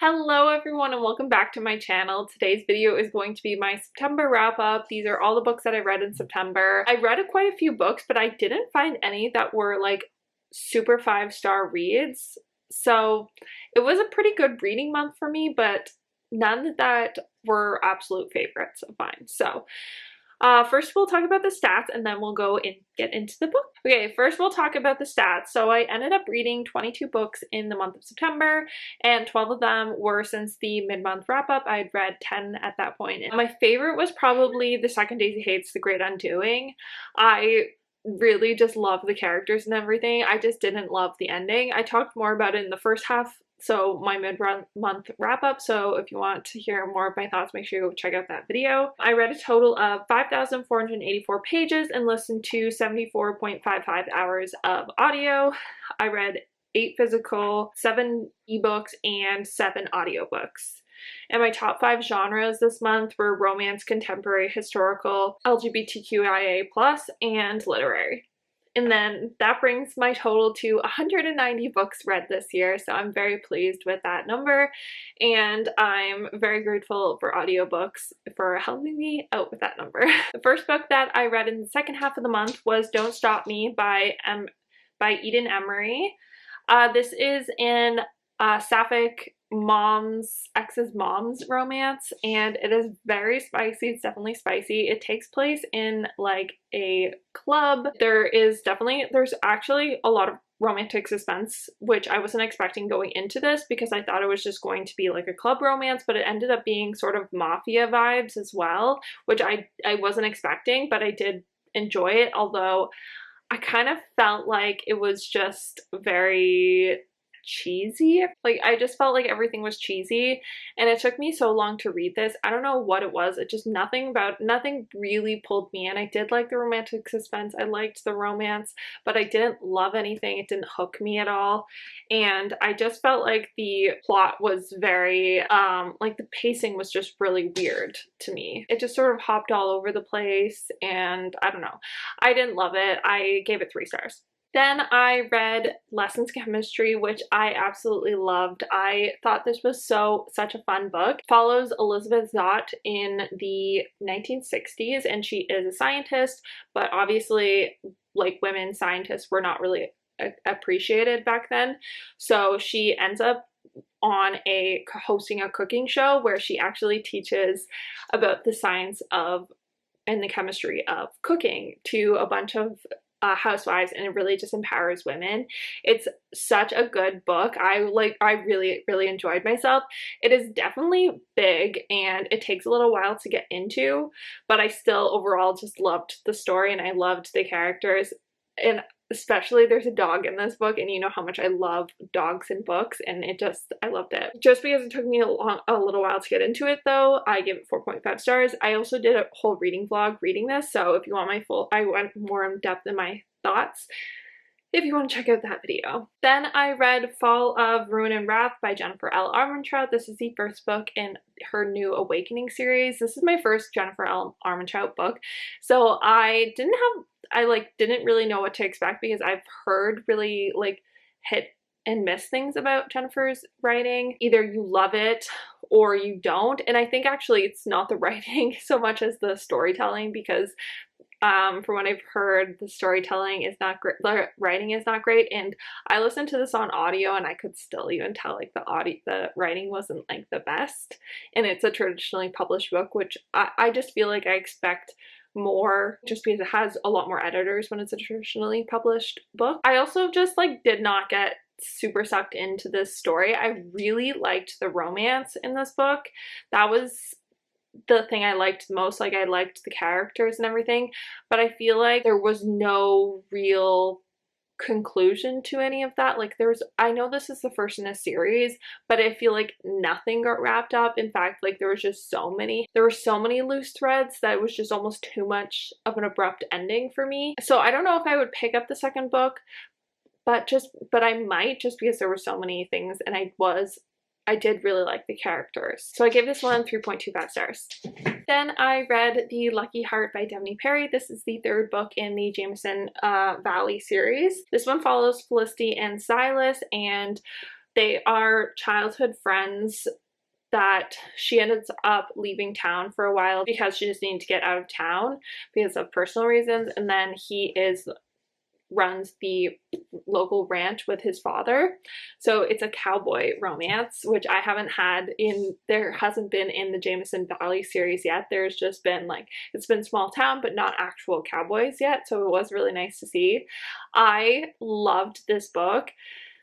Hello everyone and welcome back to my channel. Today's video is going to be my September wrap up. These are all the books that I read in September. I read quite a few books, but I didn't find any that were like super 5-star reads. So it was a pretty good reading month for me, but none that were absolute favorites of mine. So first we'll talk about the stats and then we'll go and get into the book. Okay, first we'll talk about the stats. So I ended up reading 22 books in the month of September and 12 of them were since the mid-month wrap-up. I had read 10 at that point. And my favorite was probably The Second Daisy Hates, The Great Undoing. I really just love the characters and everything. I just didn't love the ending. I talked more about it in the first half, so my mid-month wrap-up, so if you want to hear more of my thoughts, make sure you check out that video. I read a total of 5,484 pages and listened to 74.55 hours of audio. I read 8 physical, 7 ebooks, and 7 audiobooks. And my top 5 genres this month were romance, contemporary, historical, LGBTQIA+, and literary. And then that brings my total to 190 books read this year, so I'm very pleased with that number, and I'm very grateful for audiobooks for helping me out with that number. The first book that I read in the second half of the month was Don't Stop Me by Eden Emery. This is an sapphic ex's mom's romance, and it is very spicy. It's definitely spicy. It takes place in like a club. There's actually a lot of romantic suspense, which I wasn't expecting going into this because I thought it was just going to be like a club romance, but it ended up being sort of mafia vibes as well, which I wasn't expecting, but I did enjoy it, although I kind of felt like it was just very cheesy. Like, I just felt like everything was cheesy, and it took me so long to read this. I don't know what it was. It just nothing really pulled me in. I did like the romantic suspense. I liked the romance, but I didn't love anything. It didn't hook me at all, and I just felt like the plot was very like the pacing was just really weird to me. It just sort of hopped all over the place, and I don't know. I didn't love it. I gave it 3 stars. Then I read Lessons in Chemistry, which I absolutely loved. I thought this was such a fun book. It follows Elizabeth Zott in the 1960s, and she is a scientist, but obviously like women scientists were not really appreciated back then. So she ends up hosting a cooking show where she actually teaches about the science of and the chemistry of cooking to a bunch of housewives, and it really just empowers women. It's such a good book. I really enjoyed myself. It is definitely big and it takes a little while to get into, but I still overall just loved the story and I loved the characters, and especially there's a dog in this book, and you know how much I love dogs in books, and I loved it. Just because it took me a little while to get into it though, I give it 4.5 stars. I also did a whole reading vlog reading this, so if you want I went more in depth in my thoughts if you want to check out that video. Then I read Fall of Ruin and Wrath by Jennifer L. Armentrout. This is the first book in her New Awakening series. This is my first Jennifer L. Armentrout book, so I didn't really know what to expect because I've heard really like hit and miss things about Jennifer's writing. Either you love it or you don't, and I think actually it's not the writing so much as the storytelling, because from what I've heard, the storytelling is not great, the writing is not great, and I listened to this on audio and I could still even tell like the writing wasn't like the best, and it's a traditionally published book, which I just feel like I expect more just because it has a lot more editors when it's a traditionally published book. I also just like did not get super sucked into this story. I really liked the romance in this book. That was the thing I liked the most. Like, I liked the characters and everything, but I feel like there was no real conclusion to any of that. Like, I know this is the first in a series, but I feel like nothing got wrapped up. In fact, like there were so many loose threads that it was just almost too much of an abrupt ending for me. So I don't know if I would pick up the second book, but I might, just because there were so many things, and I did really like the characters. So I gave this one 3.25 stars. Then I read The Lucky Heart by Devney Perry. This is the 3rd book in the Jameson Valley series. This one follows Felicity and Silas, and They are childhood friends that she ends up leaving town for a while because she just needed to get out of town because of personal reasons, and then he runs the local ranch with his father. So it's a cowboy romance, which I haven't had there hasn't been in the Jameson Valley series yet. There's just been like, it's been small town, but not actual cowboys yet. So it was really nice to see. I loved this book.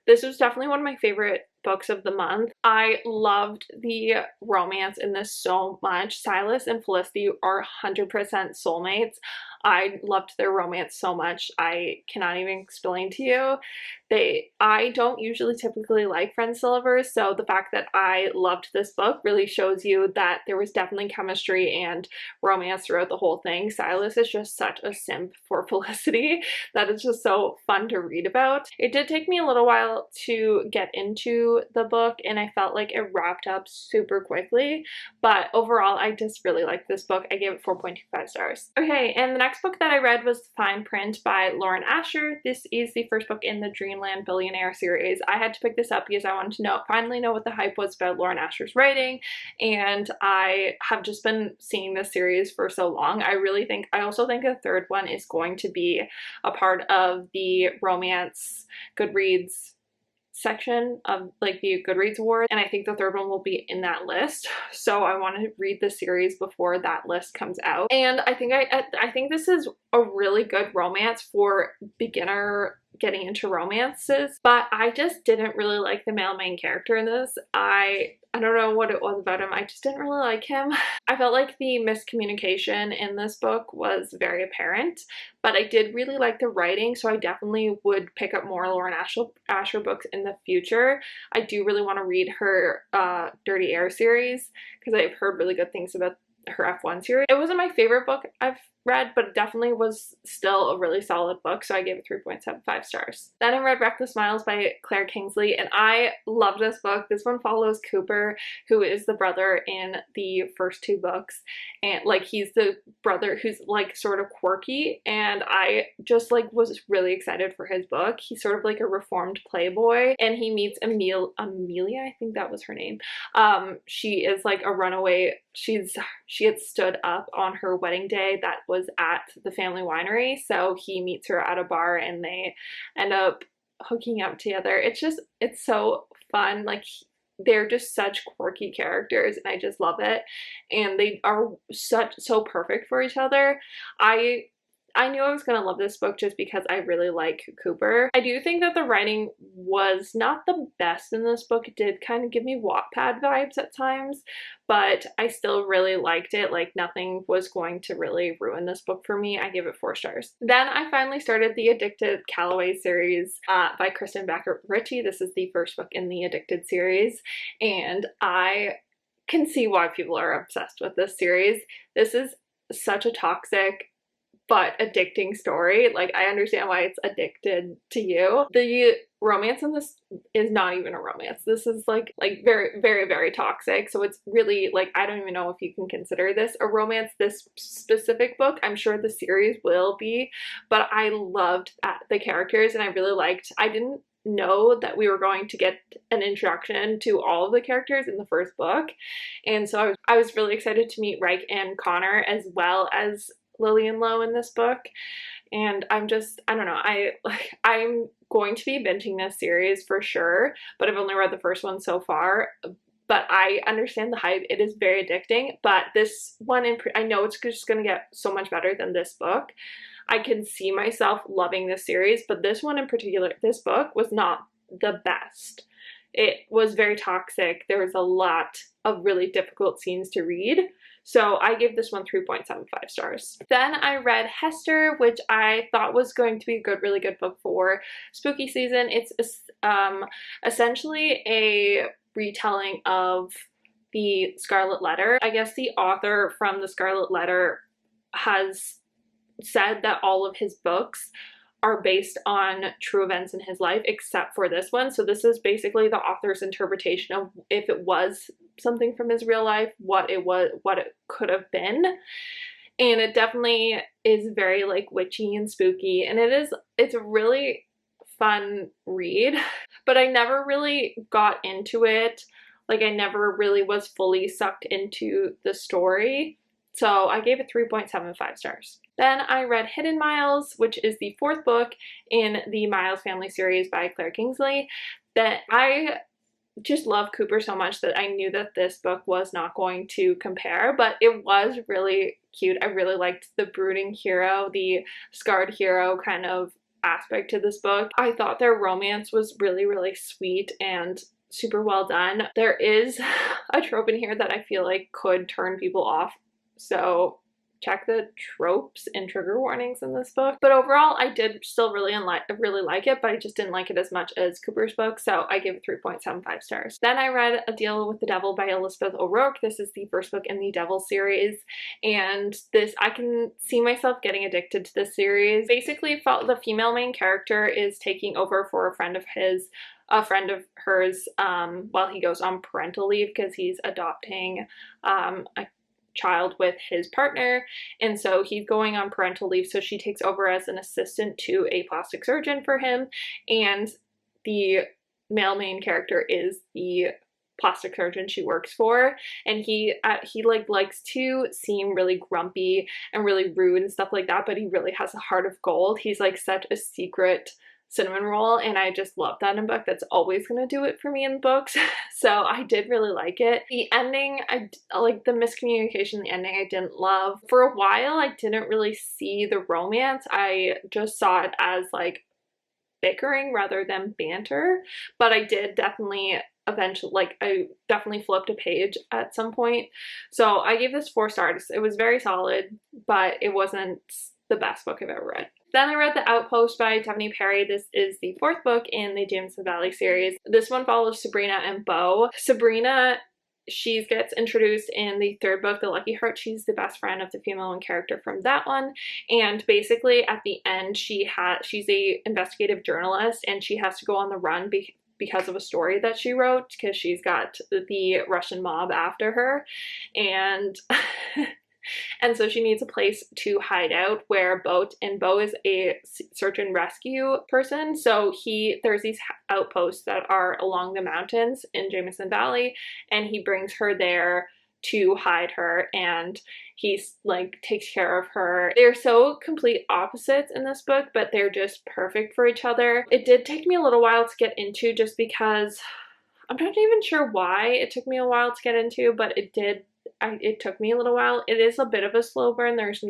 This was definitely one of my favorite books of the month. I loved the romance in this so much. Silas and Felicity are 100% soulmates. I loved their romance so much. I cannot even explain to you. I don't usually typically like friends to lovers, so the fact that I loved this book really shows you that there was definitely chemistry and romance throughout the whole thing. Silas is just such a simp for Felicity that is just so fun to read about. It did take me a little while to get into the book, and I felt like it wrapped up super quickly, but overall I just really liked this book. I gave it 4.25 stars. Okay, and the next book that I read was Fine Print by Lauren Asher. This is the first book in the Dreamland Billionaire series. I had to pick this up because I wanted to finally know what the hype was about Lauren Asher's writing, and I have just been seeing this series for so long. I also think the third one is going to be a part of the romance Goodreads section of like the Goodreads award, and I think the third one will be in that list, so I want to read the series before that list comes out. And I think this is a really good romance for beginner getting into romances, but I just didn't really like the male main character in this. I don't know what it was about him. I just didn't really like him. I felt like the miscommunication in this book was very apparent, but I did really like the writing, so I definitely would pick up more Lauren Asher books in the future. I do really want to read her Dirty Air series because I've heard really good things about her F1 series. It wasn't my favorite book I've read, but it definitely was still a really solid book, so I gave it 3.75 stars. Then I read Reckless Miles by Claire Kingsley, and I love this book. This one follows Cooper, who is the brother in the first two books, and like he's the brother who's like sort of quirky, and I just like was really excited for his book. He's sort of like a reformed playboy, and he meets Amelia, I think that was her name. She is like a runaway. She had stood up on her wedding day that was at the family winery, so he meets her at a bar and they end up hooking up together. It's so fun. Like, they're just such quirky characters and I just love it, and they are so perfect for each other. I knew I was going to love this book just because I really like Cooper. I do think that the writing was not the best in this book. It did kind of give me Wattpad vibes at times, but I still really liked it. Like, nothing was going to really ruin this book for me. I gave it 4 stars. Then I finally started the Addicted Calloway series by Kristen Becker Ritchie. This is the first book in the Addicted series, and I can see why people are obsessed with this series. This is such a toxic but addicting story. Like, I understand why it's addicted to you. The romance in this is not even a romance. This is like very, very, very toxic. So it's really like, I don't even know if you can consider this a romance, this specific book. I'm sure the series will be, but I loved the characters, and I really liked, I didn't know that we were going to get an introduction to all of the characters in the first book, and so I was really excited to meet Reich and Connor as well as Lillian Lowe in this book. And I don't know, I'm going to be binging this series for sure, but I've only read the first one so far. But I understand the hype. It is very addicting, but this one I know it's just going to get so much better than this book. I can see myself loving this series, but this one in particular, this book was not the best. It was very toxic. There was a lot of really difficult scenes to read. So I gave this one 3.75 stars. Then I read Hester, which I thought was going to be a really good book for spooky season. It's essentially a retelling of the Scarlet Letter. I guess the author from the Scarlet Letter has said that all of his books are based on true events in his life, except for this one. So this is basically the author's interpretation of if it was something from his real life, what it could have been. And it definitely is very like witchy and spooky, and it's really fun read, but I never really got into it. Like, I never really was fully sucked into the story. So I gave it 3.75 stars. Then I read Hidden Miles, which is the 4th book in the Miles family series by Claire Kingsley. That I just love Cooper so much that I knew that this book was not going to compare, but it was really cute. I really liked the brooding hero, the scarred hero kind of aspect to this book. I thought their romance was really, really sweet and super well done. There is a trope in here that I feel like could turn people off, so check the tropes and trigger warnings in this book. But overall, I did still really like it, but I just didn't like it as much as Cooper's book, so I gave it 3.75 stars. Then I read A Deal with the Devil by Elizabeth O'Rourke. This is the 1st book in the Devil series, and this, I can see myself getting addicted to this series. Basically, the female main character is taking over for a friend of hers while he goes on parental leave because he's adopting a child with his partner, and so he's going on parental leave, so she takes over as an assistant to a plastic surgeon for him, and the male main character is the plastic surgeon she works for, and he like likes to seem really grumpy and really rude and stuff like that, but he really has a heart of gold. He's like such a secret cinnamon roll, and I just love that in a book. That's always going to do it for me in books. So I did really like it. The ending, I like the miscommunication. The ending I didn't love. For a while I didn't really see the romance. I just saw it as like bickering rather than banter, but I did definitely eventually, like, I definitely flipped a page at some point. So I gave this 4 stars. It was very solid, but it wasn't the best book I've ever read. Then I read The Outpost by Tiffany Perry. This is the 4th book in the Jameson Valley series. This one follows Sabrina and Beau. Sabrina, she gets introduced in the 3rd book, The Lucky Heart. She's the best friend of the female main character from that one. And basically at the end, she's a investigative journalist, and she has to go on the run because of a story that she wrote, because she's got the Russian mob after her. And and so she needs a place to hide out where Beau is a search and rescue person. So there's these outposts that are along the mountains in Jameson Valley, and he brings her there to hide her, and he's like takes care of her. They're so complete opposites in this book, but they're just perfect for each other. It did take me a little while to get into, just because I'm not even sure why it took me a while to get into, but it took me a little while. It is a bit of a slow burn. There's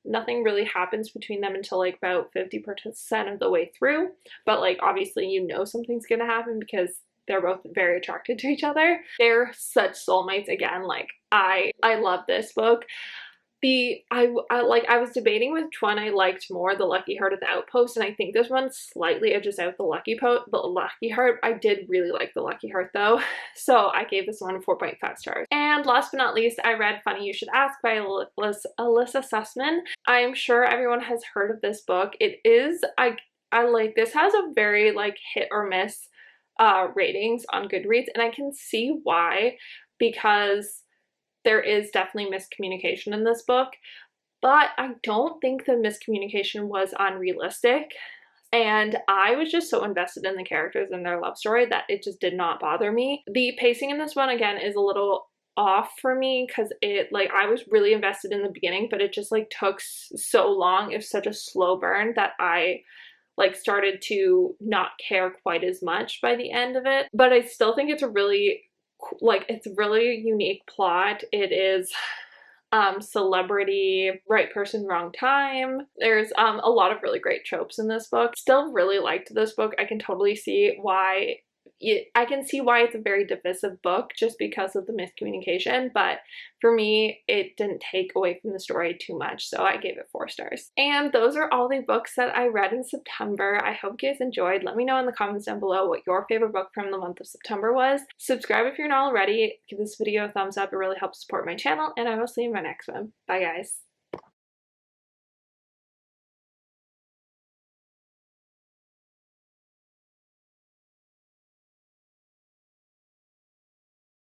nothing really happens between them until like about 50% of the way through, but like obviously you know something's gonna happen because they're both very attracted to each other. They're such soulmates again. Like I love this book. I was debating which one I liked more, The Lucky Heart or The Outpost, and I think this one slightly edges out The Lucky Heart. I did really like The Lucky Heart though, so I gave this one 4.5 stars. And last but not least, I read Funny You Should Ask by Alyssa Sussman. I'm sure everyone has heard of this book. It is, I like, this has a very like hit or miss ratings on Goodreads, and I can see why, because there is definitely miscommunication in this book, but I don't think the miscommunication was unrealistic, and I was just so invested in the characters and their love story that it just did not bother me. The pacing in this one again is a little off for me because I was really invested in the beginning, but it just like took so long. It was such a slow burn that I like started to not care quite as much by the end of it. But I still think it's a really unique plot. It is celebrity, right person, wrong time. There's a lot of really great tropes in this book. Still really liked this book. I can totally see why it's a very divisive book just because of the miscommunication, but for me it didn't take away from the story too much, so I gave it 4 stars. And those are all the books that I read in September. I hope you guys enjoyed. Let me know in the comments down below what your favorite book from the month of September was. Subscribe if you're not already. Give this video a thumbs up. It really helps support my channel, and I will see you in my next one. Bye guys.